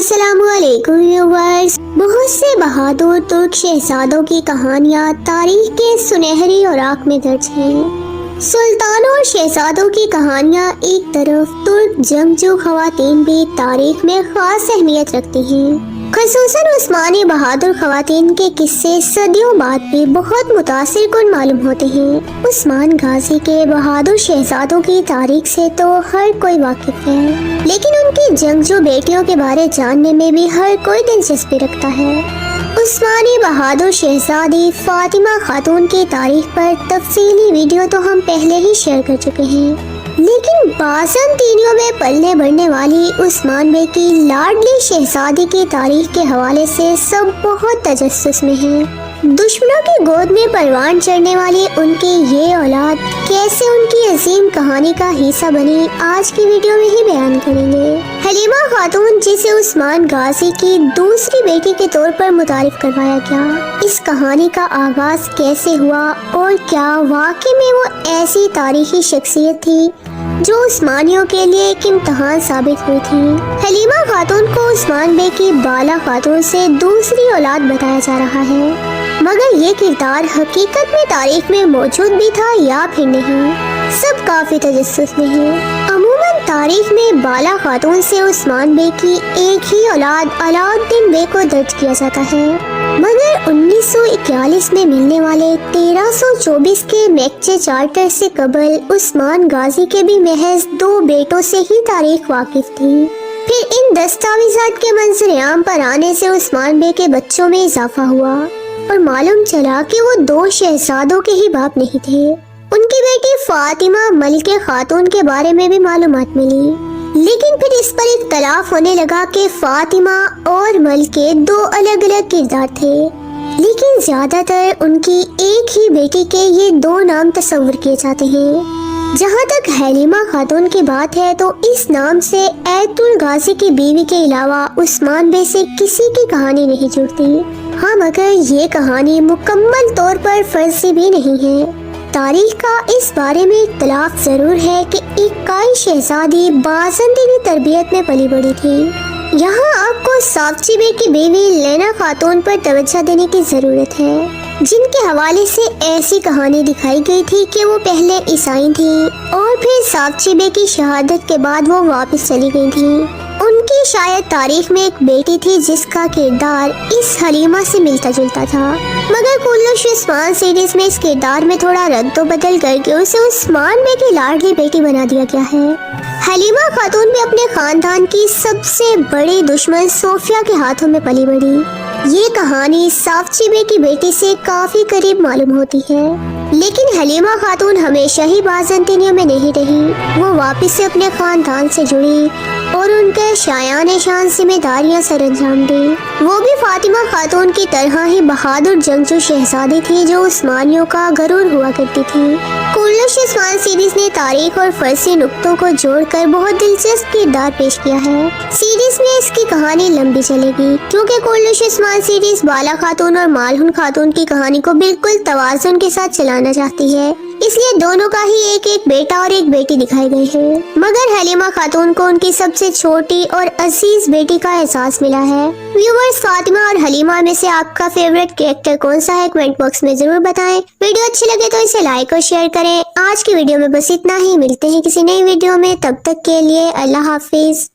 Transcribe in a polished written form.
अस्सलाम वालेकुम व्यूअर्स। बहुत से बहादुर तुर्क शहजादों की कहानियाँ तारीख के सुनहरी औराक में दर्ज हैं। सुल्तानों और शहजादों की कहानियाँ एक तरफ, तुर्क जंगजू खवातीन भी तारीख में खास अहमियत रखती हैं। खसूसन उस्मानी बहादुर खवातीन के किस्से सदियों बाद भी बहुत मुतासिर कुन मालूम होते हैं। उस्मान गाजी के बहादुर शहजादों की तारीख से तो हर कोई वाकिफ है, लेकिन उनकी जंगजू बेटियों के बारे जानने में भी हर कोई दिलचस्पी रखता है। उस्मानी बहादुर शहजादी फातिमा खातून की तारीख पर तफसीली वीडियो तो हम पहले ही शेयर कर चुके हैं, लेकिन बाज़ंतीनियों में पलने बढ़ने वाली उस्मान बे की लाडली शहजादी की तारीख के हवाले से सब बहुत तजस्सुस में हैं। दुश्मनों की गोद में परवान चढ़ने वाली उनकी ये औलाद कैसे उनकी अजीम कहानी का हिस्सा बनी, आज की वीडियो में ही बयान करेंगे। हलीमा खातून, जिसे उस्मान गाजी की दूसरी बेटी के तौर पर मुतारिफ करवाया गया, इस कहानी का आगाज कैसे हुआ और क्या वाकई में वो ऐसी तारीखी शख्सियत थी जो उस्मानियों के लिए एक इम्तहान साबित हुई थी। हलीमा खातून को उस्मान बे की बाला खातून से दूसरी औलाद बताया जा रहा है, मगर ये किरदार हकीकत में तारीख में मौजूद भी था या फिर नहीं, सब काफी तजस्सुस में है। अमूमन तारीख में बाला खातून से उस्मान बे की एक ही औलाद अलाउद्दीन बे को दर्ज किया जाता है, मगर 1941 में मिलने वाले 1324 के मैकचे चार्टर से कबल उस्मान गाजी के भी महज 2 बेटों से ही तारीख वाकिफ थी। फिर इन दस्तावेजात के मंजर-ए-आम पर आने से उस्मान बे के बच्चों में इजाफा हुआ और मालूम चला कि वो 2 शहजादों के ही बाप नहीं थे। उनकी बेटी फातिमा मलिके खातून के बारे में भी मालूमात मिली, लेकिन फिर इस पर इख्तलाफ होने लगा कि फातिमा और मलिके 2 अलग अलग किरदार थे, लेकिन ज्यादातर उनकी एक ही बेटी के ये 2 नाम तस्वुर किए जाते हैं। जहाँ तक हलीमा खातून की बात है तो इस नाम से ऐतुल गाजी की बीवी के अलावा उस्मान बे से किसी की कहानी नहीं जुड़ती। हाँ, मगर ये कहानी मुकम्मल तौर पर फर्जी भी नहीं है। तारीख का इस बारे में इख्तलाफ जरूर है कि इक्काई शहजादी बाज़ंतीनी तरबियत में पली बड़ी थी। यहाँ आपको साफची बे की बीवी लेना खातून पर तवज्जो देने की जरूरत है, जिनके हवाले से ऐसी कहानी दिखाई गई थी कि वो पहले ईसाई थी और फिर साफची बे की शहादत के बाद वो वापस चली गई थी। उनकी शायद तारीख में एक बेटी थी जिसका किरदार इस हलीमा से मिलता जुलता था, मगर कुल्लुश उस्मान सीरीज में इस किरदार में थोड़ा रद्दो बदल करके उसे उस्मान बे की लाडली बेटी बना दिया गया है। हलीमा खातून भी अपने खानदान की सबसे बड़ी दुश्मन सोफिया के हाथों में पली बड़ी। ये कहानी साफची बे की बेटी से काफी करीब मालूम होती है, लेकिन हलीमा खातून हमेशा ही बाज़ंतीनियों में नहीं रही। वो वापस से अपने खानदान से जुड़ी और उनके शायान शान जिम्मेदारियां सर अंजाम दी। वो भी फातिमा खातून की तरह ही बहादुर जंगजू शहजादी थी जो उस्मानियों का गरूर हुआ करती थी। कुल्लुश उस्मान सीरीज ने तारीख और फर्सी नुक्तों को जोड़कर बहुत दिलचस्प किरदार पेश किया है। सीरीज में इसकी कहानी लंबी चलेगी, क्योंकि कुल्लुश उस्मान सीरीज बाला खातून और मालहुन खातून की कहानी को बिल्कुल तवाज़ुन के साथ चलाना चाहती है, इसलिए दोनों का ही एक एक बेटा और एक बेटी दिखाई गई है। मगर हलीमा खातून को उनकी सबसे छोटी और अजीज बेटी का एहसास मिला है। व्यूअर्स, फातिमा और हलीमा में से आपका फेवरेट कैरेक्टर कौन सा है, कमेंट बॉक्स में जरूर बताएं। वीडियो अच्छी लगे तो इसे लाइक और शेयर करें। आज की वीडियो में बस इतना ही, मिलते हैं किसी नई वीडियो में, तब तक के लिए अल्लाह हाफिज।